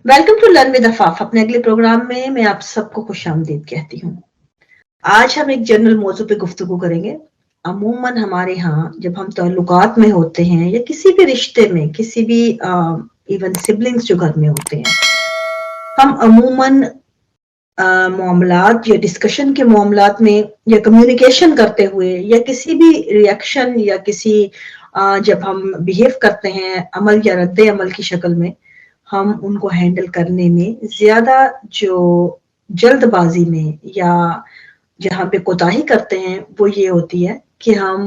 Welcome to learn with Afaf. अपने अगले programme में मैं आप सबको खुशामदीद कहती हूँ। आज हम एक जनरल मौजू पे गुफ्तगू करेंगे। अमूमन हमारे यहाँ जब हम ताल्लुकात में होते हैं या किसी भी रिश्ते में, किसी भी इवन सिबलिंग्स जो घर में होते हैं, हम अमूमन मामलात या डिस्कशन के मामलात में या कम्युनिकेशन करते हुए या किसी भी रिएक्शन या किसी जब हम बिहेव करते हैं अमल या रद्द अमल की शक्ल में, हम उनको हैंडल करने में ज्यादा जो जल्दबाजी में या जहाँ पे कोताही करते हैं वो ये होती है कि हम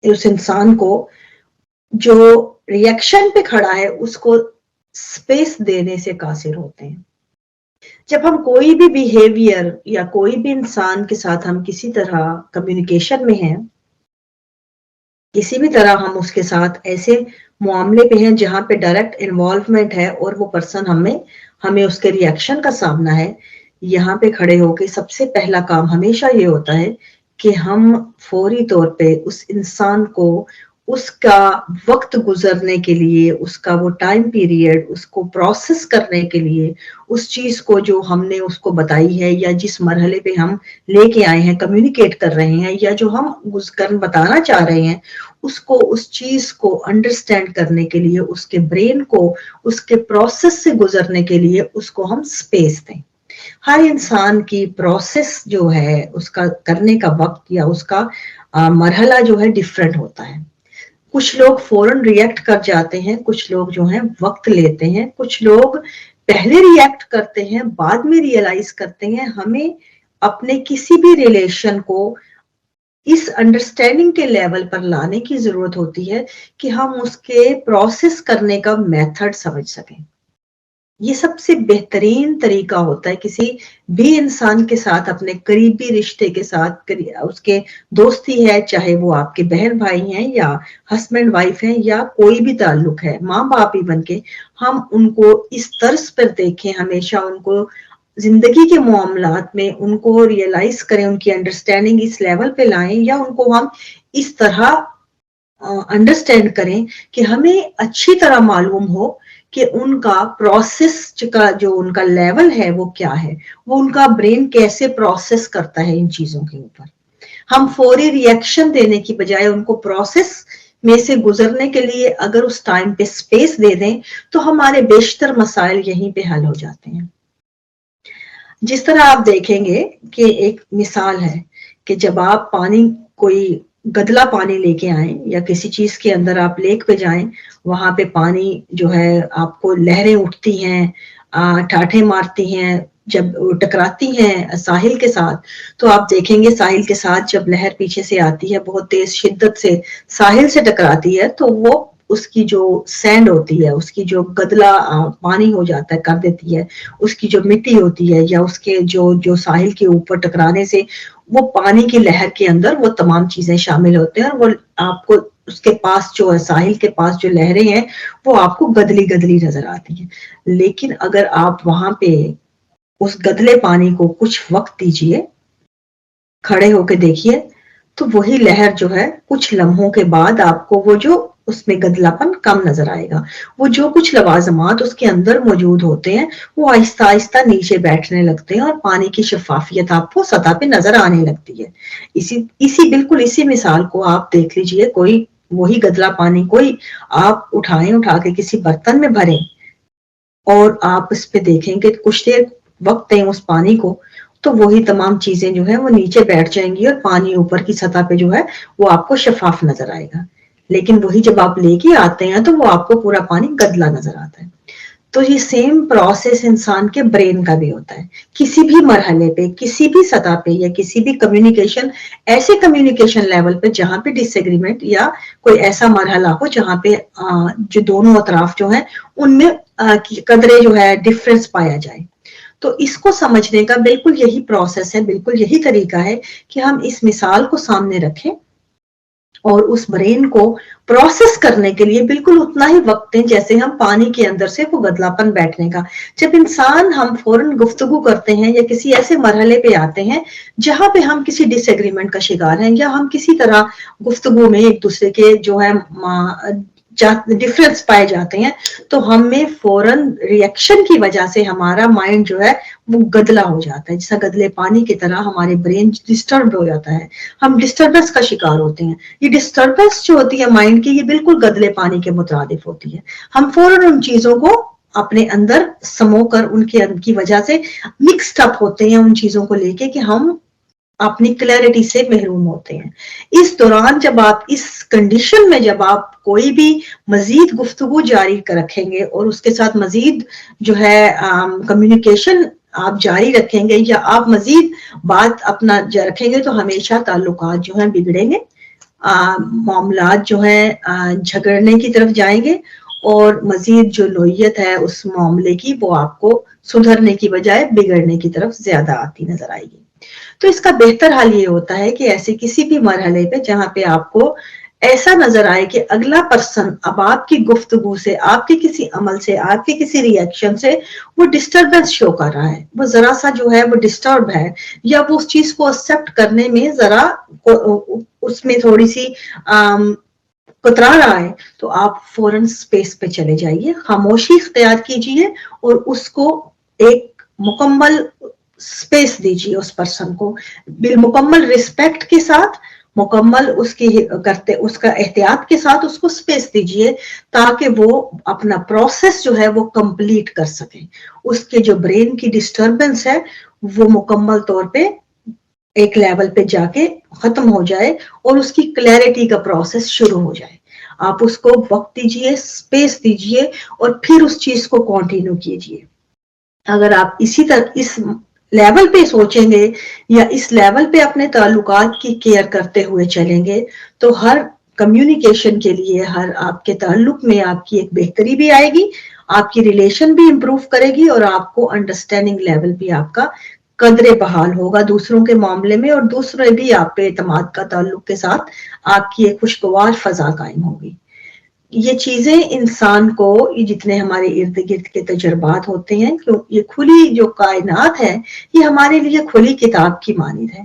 उस इंसान को जो रिएक्शन पे खड़ा है उसको स्पेस देने से कासिर होते हैं। जब हम कोई भी बिहेवियर या कोई भी इंसान के साथ हम किसी तरह कम्युनिकेशन में हैं, किसी भी तरह हम उसके साथ ऐसे मामले पे हैं जहां पे डायरेक्ट इन्वॉल्वमेंट है और वो पर्सन हमें उसके रिएक्शन का सामना है, यहाँ पे खड़े होके सबसे पहला काम हमेशा ये होता है कि हम फौरी तौर पे उस इंसान को उसका वक्त गुजरने के लिए, उसका वो टाइम पीरियड, उसको प्रोसेस करने के लिए, उस चीज को जो हमने उसको बताई है या जिस मरहले पे हम लेके आए हैं, कम्युनिकेट कर रहे हैं या जो हम बताना चाह रहे हैं, उसको उस चीज को अंडरस्टैंड करने के लिए, उसके ब्रेन को उसके प्रोसेस से गुजरने के लिए उसको हम स्पेस दें। हर इंसान की प्रोसेस जो है उसका करने का वक्त या उसका मरहला जो है डिफरेंट होता है। कुछ लोग फौरन रिएक्ट कर जाते हैं, कुछ लोग जो है वक्त लेते हैं, कुछ लोग पहले रिएक्ट करते हैं बाद में रियलाइज करते हैं। हमें अपने किसी भी रिलेशन को इस अंडरस्टैंडिंग के लेवल पर लाने की जरूरत होती है कि हम उसके प्रोसेस करने का मेथड समझ सकें। ये सबसे बेहतरीन तरीका होता है किसी भी इंसान के साथ, अपने करीबी रिश्ते के साथ, उसके दोस्ती है, चाहे वो आपके बहन भाई हैं या हस्बैंड वाइफ हैं या कोई भी ताल्लुक है, माँ बाप ही बन के, हम उनको इस तर्ज पर देखें, हमेशा उनको जिंदगी के मामलात में उनको रियलाइज करें, उनकी अंडरस्टैंडिंग इस लेवल पे लाएं या उनको हम इस तरह अंडरस्टैंड करें कि हमें अच्छी तरह मालूम हो कि उनका प्रोसेस का जो उनका लेवल है वो क्या है, वो उनका ब्रेन कैसे प्रोसेस करता है इन चीजों के ऊपर। हम फौरी रिएक्शन देने की बजाय उनको प्रोसेस में से गुजरने के लिए अगर उस टाइम पे स्पेस दे दें तो हमारे बेशतर मसाइल यहीं पे हल हो जाते हैं। जिस तरह आप देखेंगे कि एक मिसाल है कि जब आप पानी, कोई गदला पानी लेके आए या किसी चीज के अंदर आप लेक पे जाएं, वहां पे पानी जो है आपको लहरें उठती हैं, ठाठे मारती हैं, जब टकराती हैं साहिल के साथ, तो आप देखेंगे साहिल के साथ जब लहर पीछे से आती है, बहुत तेज शिद्दत से साहिल से टकराती है, तो वो उसकी जो सैंड होती है, उसकी जो गदला पानी हो जाता है, कर देती है, उसकी जो मिट्टी होती है या उसके जो साहिल के ऊपर टकराने से वो पानी की लहर के अंदर वो तमाम चीजें शामिल होते हैं और वो आपको उसके पास जो है, साहिल के पास जो लहरें हैं वो आपको गदली गदली नजर आती हैं। लेकिन अगर आप वहां पे उस गदले पानी को कुछ वक्त दीजिए, खड़े होके देखिए, तो वही लहर जो है कुछ लम्हों के बाद आपको वो जो उसमें गदलापन कम नजर आएगा, वो जो कुछ लवाजमात उसके अंदर मौजूद होते हैं वो आहिस्ता आहिस्ता नीचे बैठने लगते हैं और पानी की शफाफियत आपको सतह पे नजर आने लगती है। बिल्कुल इसी मिसाल को आप देख लीजिए, कोई वही गदला पानी कोई आप उठा के किसी बर्तन में भरें और आप इस पे देखेंगे कुछ देर वक्त दें उस पानी को, तो वही तमाम चीजें जो है वो नीचे बैठ जाएंगी और पानी ऊपर की सतह पे जो है वो आपको शफाफ नजर आएगा। लेकिन वही जब आप लेके आते हैं तो वो आपको पूरा पानी गदला नजर आता है। तो ये सेम प्रोसेस इंसान के ब्रेन का भी होता है। किसी भी मरहले पे, किसी भी सतह पे या किसी भी कम्युनिकेशन, ऐसे कम्युनिकेशन लेवल पे जहां पे डिसएग्रीमेंट या कोई ऐसा मरहला हो जहां पे जो दोनों अतराफ जो है उनमें कदरे जो है डिफरेंस पाया जाए, तो इसको समझने का बिल्कुल यही प्रोसेस है, बिल्कुल यही तरीका है कि हम इस मिसाल को सामने रखें और उस ब्रेन को प्रोसेस करने के लिए बिल्कुल उतना ही वक्त दें जैसे हम पानी के अंदर से वो गदलापन बैठने का। जब इंसान हम फौरन गुफ्तगू करते हैं या किसी ऐसे मरहले पे आते हैं जहां पे हम किसी डिसएग्रीमेंट का शिकार हैं या हम किसी तरह गुफ्तगू में एक दूसरे के जो है ڈفرینس پائے جاتے ہیں تو ہمیں فوراً ریئیکشن کی وجہ سے ہمارا مائنڈ جو ہے وہ گدلا ہو جاتا ہے، جیسا گدلے پانی کی طرح ہمارے برین ڈسٹرب ہو جاتا ہے، ہم ڈسٹربنس کا شکار ہوتے ہیں۔ یہ ڈسٹربنس جو ہوتی ہے مائنڈ کی، یہ بالکل گدلے پانی کے مترادف ہوتی ہے۔ ہم فوراً ان چیزوں کو اپنے اندر سمو کر ان کی وجہ سے مکسڈ اپ ہوتے ہیں ان چیزوں کو لے کے کہ ہم اپنی کلیئرٹی سے محروم ہوتے ہیں۔ اس دوران جب آپ اس کنڈیشن میں جب آپ کوئی بھی مزید گفتگو جاری رکھیں گے اور اس کے ساتھ مزید جو ہے کمیونیکیشن آپ جاری رکھیں گے یا آپ مزید بات اپنا رکھیں گے تو ہمیشہ تعلقات جو ہیں بگڑیں گے، معاملات جو ہیں جھگڑنے کی طرف جائیں گے اور مزید جو نوعیت ہے اس معاملے کی وہ آپ کو سدھرنے کی بجائے بگڑنے کی طرف زیادہ آتی نظر آئے گی۔ تو اس کا بہتر حل یہ ہوتا ہے کہ ایسے کسی بھی مرحلے پہ جہاں پہ آپ کو ایسا نظر آئے کہ اگلا پرسن اب آپ کی گفتگو سے، آپ کے کسی عمل سے، آپ کے کسی ری ایکشن سے وہ ڈسٹربنس شو کر رہا ہے، وہ ذرا سا جو ہے وہ ڈسٹرب ہے یا وہ اس چیز کو ایکسپٹ کرنے میں ذرا اس میں تھوڑی سی کترا رہا ہے، تو آپ فوراً اسپیس پہ چلے جائیے، خاموشی اختیار کیجئے اور اس کو ایک مکمل اسپیس دیجیے، اس پرسن کو بالمکمل رسپیکٹ کے ساتھ، مکمل اس کا احتیاط کے ساتھ اس کو اسپیس دیجیے تاکہ وہ اپنا پروسیس جو ہے وہ کمپلیٹ کر سکے، اس کے جو برین کی ڈسٹربنس ہے وہ مکمل طور پہ ایک لیول پہ جا کے ختم ہو جائے اور اس کی کلیئرٹی کا پروسیس شروع ہو جائے۔ آپ اس کو وقت دیجیے، اسپیس دیجیے اور پھر اس چیز کو کنٹینیو کیجیے۔ اگر آپ اسی طرح اس لیول پہ سوچیں گے یا اس لیول پہ اپنے تعلقات کی کیئر کرتے ہوئے چلیں گے تو ہر کمیونیکیشن کے لیے، ہر آپ کے تعلق میں آپ کی ایک بہتری بھی آئے گی، آپ کی ریلیشن بھی امپروو کرے گی اور آپ کو انڈرسٹینڈنگ لیول بھی آپ کا قدرے بحال ہوگا دوسروں کے معاملے میں، اور دوسرے بھی آپ پہ اعتماد کا تعلق کے ساتھ آپ کی ایک خوشگوار فضا قائم ہوگی۔ یہ چیزیں انسان کو، یہ جتنے ہمارے ارد گرد کے تجربات ہوتے ہیں، یہ کھلی جو کائنات ہے یہ ہمارے لیے کھلی کتاب کی مانند ہے۔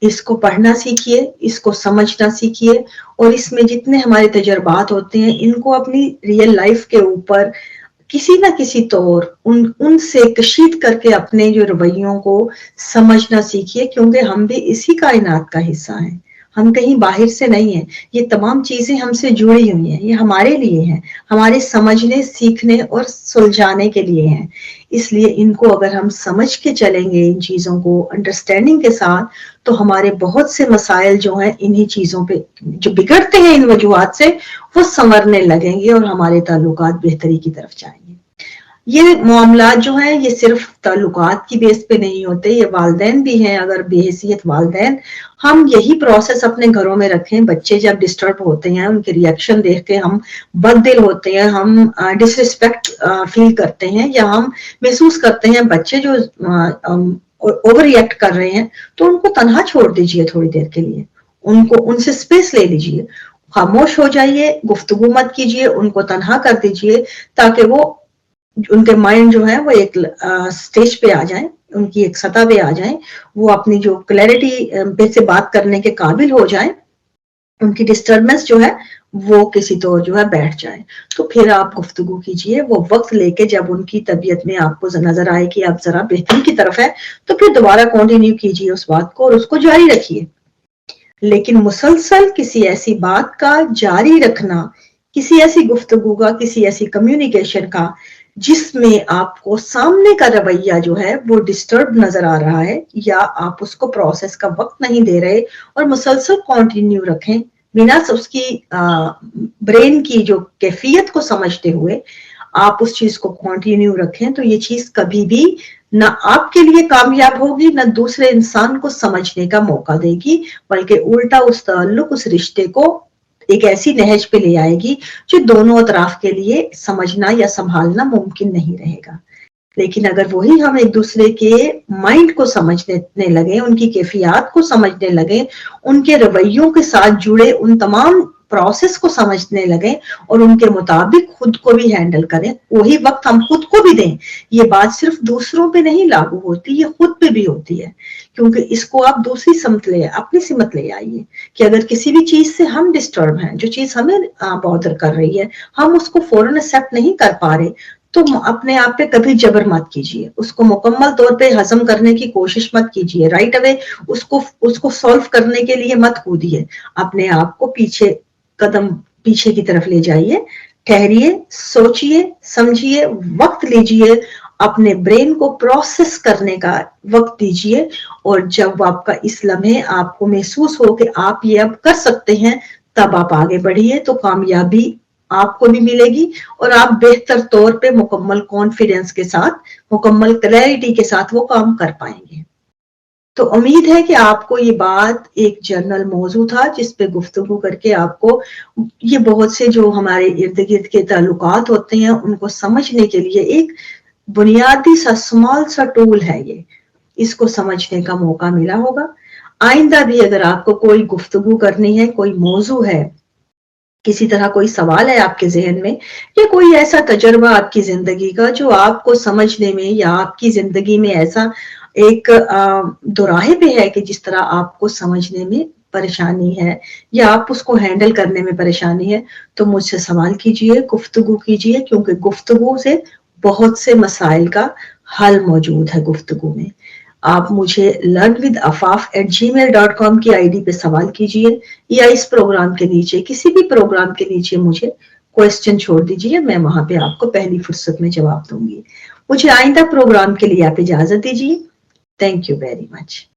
اس کو پڑھنا سیکھیے، اس کو سمجھنا سیکھیے اور اس میں جتنے ہمارے تجربات ہوتے ہیں ان کو اپنی ریئل لائف کے اوپر کسی نہ کسی طور ان سے کشید کر کے اپنے جو رویوں کو سمجھنا سیکھیے، کیونکہ ہم بھی اسی کائنات کا حصہ ہیں، ہم کہیں باہر سے نہیں ہیں۔ یہ تمام چیزیں ہم سے جڑی ہوئی ہیں، یہ ہمارے لیے ہیں، ہمارے سمجھنے، سیکھنے اور سلجھانے کے لیے ہیں۔ اس لیے ان کو اگر ہم سمجھ کے چلیں گے، ان چیزوں کو انڈرسٹینڈنگ کے ساتھ، تو ہمارے بہت سے مسائل جو ہیں انہی چیزوں پہ جو بگڑتے ہیں ان وجوہات سے، وہ سنورنے لگیں گے اور ہمارے تعلقات بہتری کی طرف جائیں گے۔ یہ معاملات جو ہیں یہ صرف تعلقات کی بیس پہ نہیں ہوتے، یہ والدین بھی ہیں۔ اگر بے حیثیت والدین ہم یہی پروسیس اپنے گھروں میں رکھیں، بچے جب ڈسٹرب ہوتے ہیں ان کے ری ایکشن دیکھ کے ہم بد دل ہوتے ہیں، ہم ڈس ریسپیکٹ فیل کرتے ہیں یا ہم محسوس کرتے ہیں بچے جو اوور ریئیکٹ کر رہے ہیں، تو ان کو تنہا چھوڑ دیجئے تھوڑی دیر کے لیے، ان سے اسپیس لے لیجئے، خاموش ہو جائیے، گفتگو مت کیجئے، ان کو تنہا کر دیجئے تاکہ وہ ان کے مائنڈ جو ہے وہ ایک سٹیج پہ آ جائیں، ان کی ایک سطح پہ آ جائیں، وہ اپنی جو کلیئرٹی پہ سے بات کرنے کے قابل ہو جائیں، ان کی ڈسٹربنس جو ہے وہ کسی طور جو ہے بیٹھ جائے، تو پھر آپ گفتگو کیجئے۔ وہ وقت لے کے جب ان کی طبیعت میں آپ کو نظر آئے کہ آپ ذرا بہتری کی طرف ہے تو پھر دوبارہ کنٹینیو کیجئے اس بات کو اور اس کو جاری رکھیے۔ لیکن مسلسل کسی ایسی بات کا جاری رکھنا، کسی ایسی گفتگو کا، کسی ایسی کمیونیکیشن کا جس میں آپ کو سامنے کا رویہ جو ہے وہ ڈسٹرب نظر آ رہا ہے یا آپ اس کو پروسیس کا وقت نہیں دے رہے اور مسلسل کنٹینیو رکھیں بنا اس کی برین کی جو کیفیت کو سمجھتے ہوئے آپ اس چیز کو کنٹینیو رکھیں، تو یہ چیز کبھی بھی نہ آپ کے لیے کامیاب ہوگی، نہ دوسرے انسان کو سمجھنے کا موقع دے گی، بلکہ الٹا اس تعلق، اس رشتے کو ایک ایسی نہج پہ لے آئے گی جو دونوں اطراف کے لیے سمجھنا یا سنبھالنا ممکن نہیں رہے گا۔ لیکن اگر وہی ہم ایک دوسرے کے مائنڈ کو سمجھنے لگیں، ان کی کیفیات کو سمجھنے لگیں، ان کے رویوں کے ساتھ جڑے ان تمام प्रोसेस को समझने लगे और उनके मुताबिक खुद को भी हैंडल करें, वही वक्त हम खुद को भी दें। ये बात सिर्फ दूसरों पे नहीं लागू होती, ये खुद पे भी होती है, क्योंकि इसको आप दूसरी समत ले, अपनी सिमत ले आइए कि अगर किसी भी चीज से हम डिस्टर्ब हैं, जो चीज हमें बॉदर कर रही है, हम उसको फौरन एक्सेप्ट नहीं कर पा रहे, तो अपने आप पे कभी जबर मत कीजिए, उसको मुकम्मल तौर पे हजम करने की कोशिश मत कीजिए, राइट अवे उसको सॉल्व करने के लिए मत कूदिए, अपने आप को कदम पीछे की तरफ ले जाइए, ठहरिए, सोचिए, समझिए, वक्त लीजिए, अपने ब्रेन को प्रोसेस करने का वक्त दीजिए, और जब आपका इस लम्हे आपको महसूस हो कि आप ये अब कर सकते हैं, तब आप आगे बढ़िए, तो कामयाबी आपको भी मिलेगी और आप बेहतर तौर पे मुकम्मल कॉन्फिडेंस के साथ, मुकम्मल क्लैरिटी के साथ वो काम कर पाएंगे। तो उम्मीद है कि आपको ये बात एक जनरल मौजू था जिस पे गुफ्तगू करके आपको ये बहुत से जो हमारे इर्द गिर्द के ताल्लुकात होते हैं उनको समझने के लिए एक बुनियादी सा स्मॉल सा टूल है, ये इसको समझने का मौका मिला होगा। आइंदा भी अगर आपको कोई गुफ्तगू करनी है, कोई मौजू है, किसी तरह कोई सवाल है आपके जहन में, या कोई ऐसा तजर्बा आपकी जिंदगी का जो आपको समझने में या आपकी जिंदगी में ऐसा एक दोराहे पे है कि जिस तरह आपको समझने में परेशानी है या आप उसको हैंडल करने में परेशानी है, तो मुझसे सवाल कीजिए, गुफ्तगू कीजिए, क्योंकि गुफ्तगू से बहुत से मसाइल का हल मौजूद है। गुफ्तगू में आप मुझे learnwithafaf@gmail.com की आईडी पे सवाल कीजिए, या इस प्रोग्राम के नीचे किसी भी प्रोग्राम के नीचे मुझे क्वेश्चन छोड़ दीजिए, मैं वहां पे आपको पहली फुर्सत में जवाब दूंगी। मुझे आइंदा प्रोग्राम के लिए आप इजाजत दीजिए। Thank you very much.